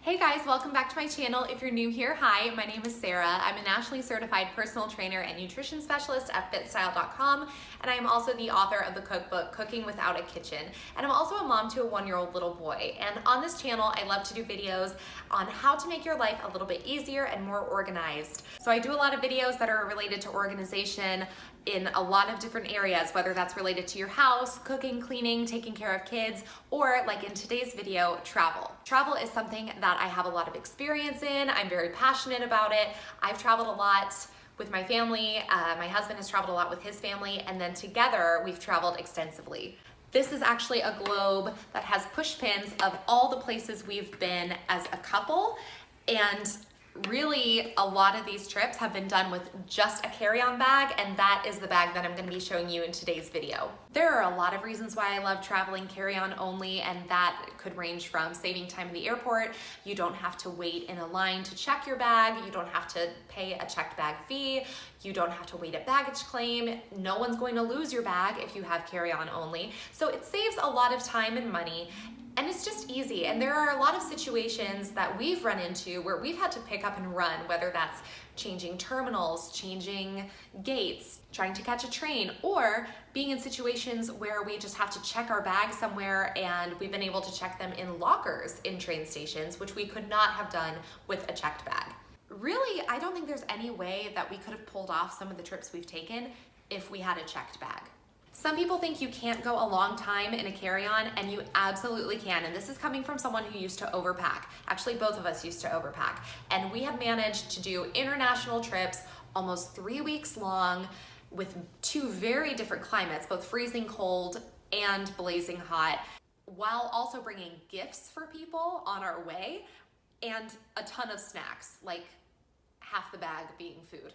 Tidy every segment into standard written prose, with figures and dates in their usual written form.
Hey guys, welcome back to my channel. If you're new here, hi, my name is Sarah. I'm a nationally certified personal trainer and nutrition specialist at fitstyle.com, and I'm also the author of the cookbook, Cooking Without a Kitchen. And I'm also a mom to a 1-year-old little boy. And on this channel, I love to do videos on how to make your life a little bit easier and more organized. So I do a lot of videos that are related to organization in a lot of different areas, whether that's related to your house, cooking, cleaning, taking care of kids, or like in today's video, travel. Travel is something that I have a lot of experience in. I'm very passionate about it. I've traveled a lot with my family. My husband has traveled a lot with his family, and then together we've traveled extensively. This is actually a globe that has push pins of all the places we've been as a couple, and really a lot of these trips have been done with just a carry-on bag, and that is the bag that I'm going to be showing you in today's video. There are a lot of reasons why I love traveling carry-on only, and that could range from saving time in the airport. You don't have to wait in a line to check your bag. You don't have to pay a checked bag fee. You don't have to wait at baggage claim. No one's going to lose your bag if you have carry-on only. So it saves a lot of time and money. And it's just easy. And there are a lot of situations that we've run into where we've had to pick up and run, whether that's changing terminals, changing gates, trying to catch a train, or being in situations where we just have to check our bags somewhere, and we've been able to check them in lockers in train stations, which we could not have done with a checked bag. Really, I don't think there's any way that we could have pulled off some of the trips we've taken if we had a checked bag. Some people think you can't go a long time in a carry-on, and you absolutely can. And this is coming from someone who used to overpack. Actually, both of us used to overpack. And we have managed to do international trips almost 3 weeks long with 2 very different climates, both freezing cold and blazing hot, while also bringing gifts for people on our way and a ton of snacks, like half the bag being food.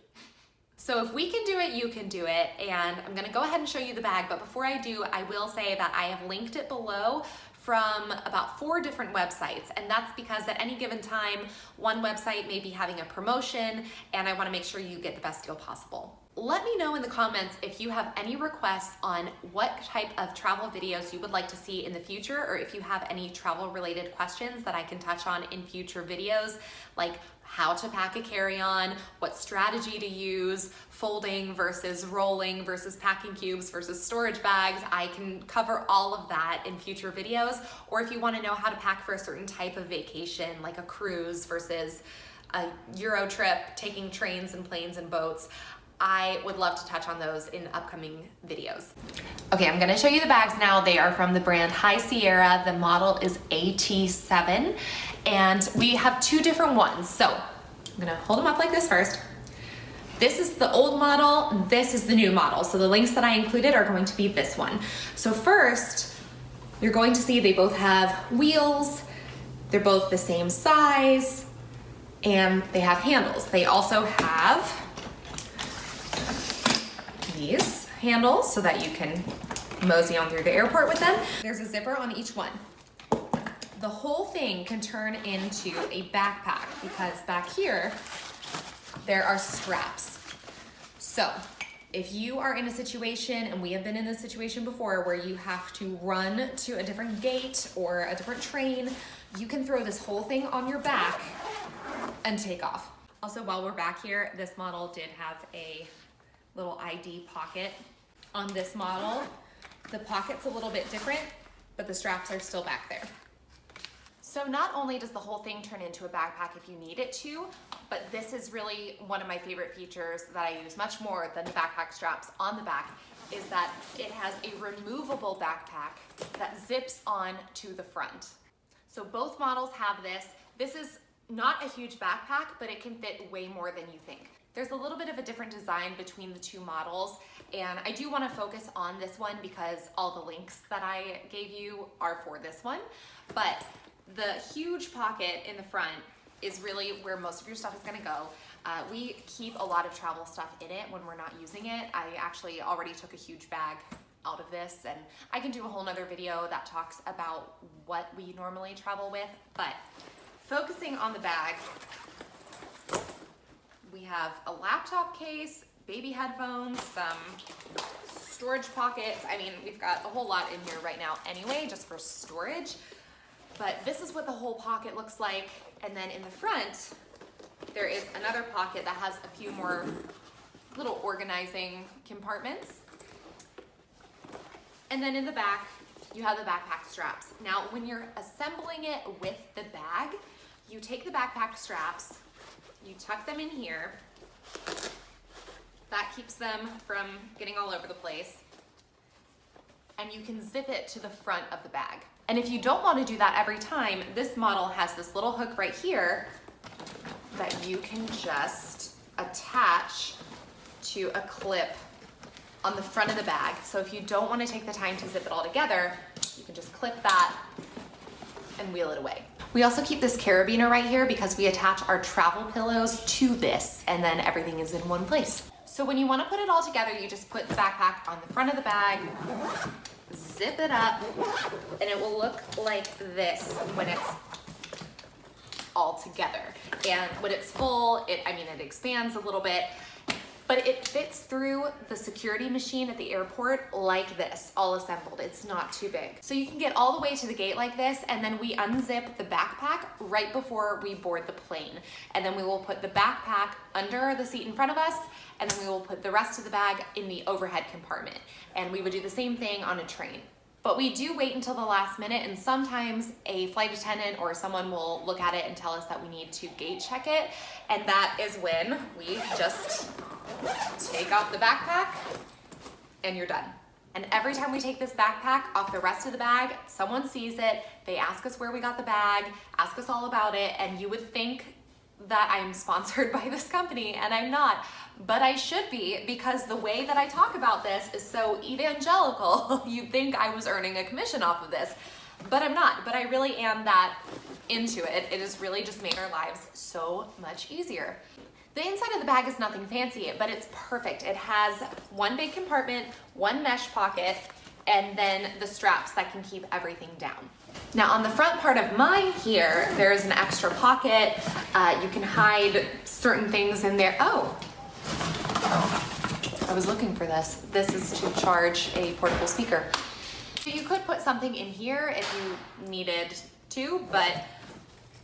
So if we can do it, you can do it. And I'm gonna go ahead and show you the bag, but before I do, I will say that I have linked it below from about 4 different websites. And that's because at any given time, one website may be having a promotion, and I wanna make sure you get the best deal possible. Let me know in the comments if you have any requests on what type of travel videos you would like to see in the future, or if you have any travel related questions that I can touch on in future videos, like how to pack a carry-on, what strategy to use, folding versus rolling versus packing cubes versus storage bags. I can cover all of that in future videos. Or if you want to know how to pack for a certain type of vacation, like a cruise versus a Euro trip, taking trains and planes and boats, I would love to touch on those in upcoming videos. Okay, I'm gonna show you the bags now. They are from the brand High Sierra. The model is AT7, and we have 2 different ones. So I'm gonna hold them up like this first. This is the old model, this is the new model. So the links that I included are going to be this one. So first, you're going to see they both have wheels, they're both the same size, and they have handles. They also have these handles so that you can mosey on through the airport with them. There's a zipper on each one. The whole thing can turn into a backpack because back here, there are straps. So if you are in a situation, and we have been in this situation before, where you have to run to a different gate or a different train, you can throw this whole thing on your back and take off. Also, while we're back here, this model did have a little ID pocket. On this model, the pocket's a little bit different, but the straps are still back there. So not only does the whole thing turn into a backpack if you need it to, but this is really one of my favorite features that I use much more than the backpack straps on the back, is that it has a removable backpack that zips on to the front. So both models have this. This is not a huge backpack, but it can fit way more than you think. There's a little bit of a different design between the 2 models, and I do want to focus on this one because all the links that I gave you are for this one. But the huge pocket in the front is really where most of your stuff is going to go. We keep a lot of travel stuff in it when we're not using it. I actually already took a huge bag out of this, and I can do a whole nother video that talks about what we normally travel with. But focusing on the bag, we have a laptop case, baby headphones, some storage pockets. I mean, we've got a whole lot in here right now anyway, just for storage. But this is what the whole pocket looks like. And then in the front, there is another pocket that has a few more little organizing compartments. And then in the back, you have the backpack straps. Now, when you're assembling it with the bag, you take the backpack straps, you tuck them in here. That keeps them from getting all over the place. And you can zip it to the front of the bag. And if you don't want to do that every time, this model has this little hook right here that you can just attach to a clip on the front of the bag. So if you don't want to take the time to zip it all together, you can just clip that and wheel it away. We also keep this carabiner right here because we attach our travel pillows to this, and then everything is in one place. So when you want to put it all together, you just put the backpack on the front of the bag, zip it up, and it will look like this when it's all together. And when it's full, it expands a little bit, but it fits through the security machine at the airport like this, all assembled. It's not too big. So you can get all the way to the gate like this, and then we unzip the backpack right before we board the plane. And then we will put the backpack under the seat in front of us, and then we will put the rest of the bag in the overhead compartment. And we would do the same thing on a train. But we do wait until the last minute, and sometimes a flight attendant or someone will look at it and tell us that we need to gate check it. And that is when we just take off the backpack and you're done. And every time we take this backpack off the rest of the bag, someone sees it, they ask us where we got the bag, ask us all about it, and you would think that I'm sponsored by this company, and I'm not. But I should be, because the way that I talk about this is so evangelical. You'd think I was earning a commission off of this, but I'm not. But I really am that into it. It has really just made our lives so much easier. The inside of the bag is nothing fancy, but it's perfect. It has one big compartment, one mesh pocket, and then the straps that can keep everything down. Now on the front part of mine here, there's an extra pocket. You can hide certain things in there. Oh, I was looking for this. This is to charge a portable speaker. So you could put something in here if you needed to, but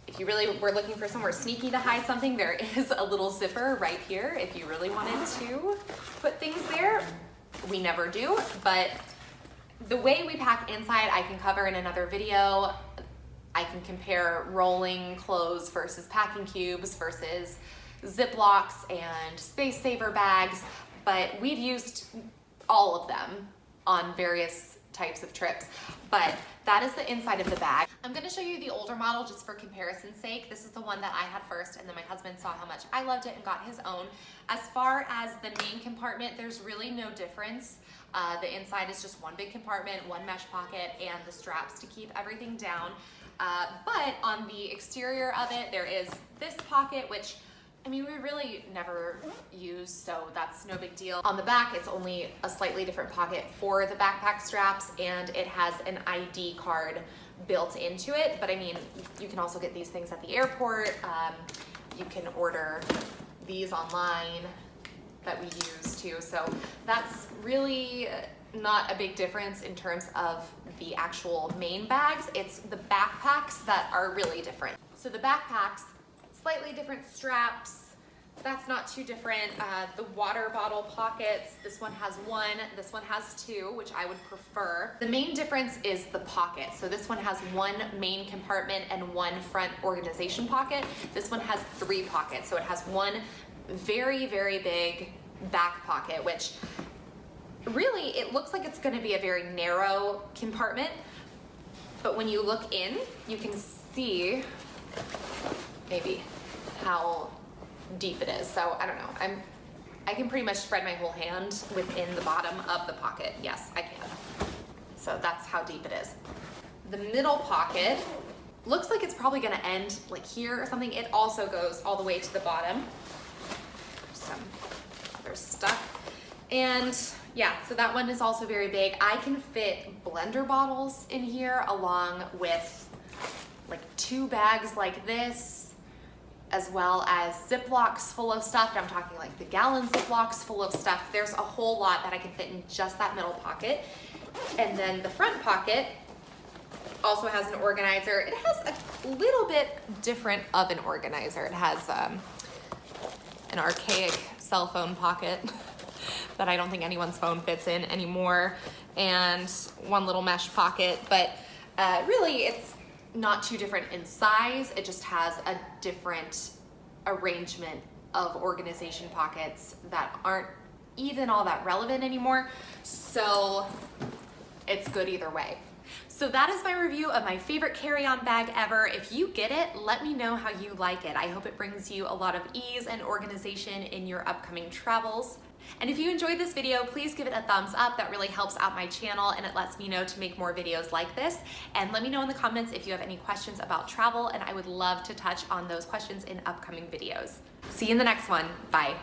if you really were looking for somewhere sneaky to hide something, there is a little zipper right here if you really wanted to put things there. We never do, but the way we pack inside I can cover in another video. I can compare rolling clothes versus packing cubes versus Ziplocs and space saver bags, but we've used all of them on various types of trips. But that is the inside of the bag. I'm gonna show you the older model just for comparison's sake. This is the one that I had first, and then my husband saw how much I loved it and got his own. As far as the main compartment, there's really no difference. The inside is just one big compartment, one mesh pocket, and the straps to keep everything down. But on the exterior of it, there is this pocket, which we really never use, so that's no big deal. On the back, it's only a slightly different pocket for the backpack straps, and it has an ID card built into it. But you can also get these things at the airport. You can order these online that we use too. So that's really not a big difference in terms of the actual main bags. It's the backpacks that are really different. So the backpacks, slightly different straps. That's not too different. The water bottle pockets, this one has one, this one has two, which I would prefer. The main difference is the pocket. So this one has one main compartment and one front organization pocket. This one has three pockets. So it has one very, very big back pocket, which really, it looks like it's gonna be a very narrow compartment, but when you look in, you can see maybe how deep it is. So I don't know, I can pretty much spread my whole hand within the bottom of the pocket. Yes, I can. So that's how deep it is. The middle pocket looks like it's probably gonna end like here or something. It also goes all the way to the bottom. Some other stuff. And yeah, so that one is also very big. I can fit blender bottles in here along with like 2 bags like this, as well as Ziplocs full of stuff. I'm talking like the gallon Ziplocs full of stuff. There's a whole lot that I can fit in just that middle pocket. And then the front pocket also has an organizer. It has a little bit different of an organizer. It has an archaic cell phone pocket that I don't think anyone's phone fits in anymore, and one little mesh pocket, but really it's not too different in size. It just has a different arrangement of organization pockets that aren't even all that relevant anymore, so it's good either way. So that is my review of my favorite carry-on bag ever. If you get it, let me know how you like it. I hope it brings you a lot of ease and organization in your upcoming travels. And if you enjoyed this video, please give it a thumbs up. That really helps out my channel and it lets me know to make more videos like this. And let me know in the comments if you have any questions about travel, and I would love to touch on those questions in upcoming videos. See you in the next one. Bye.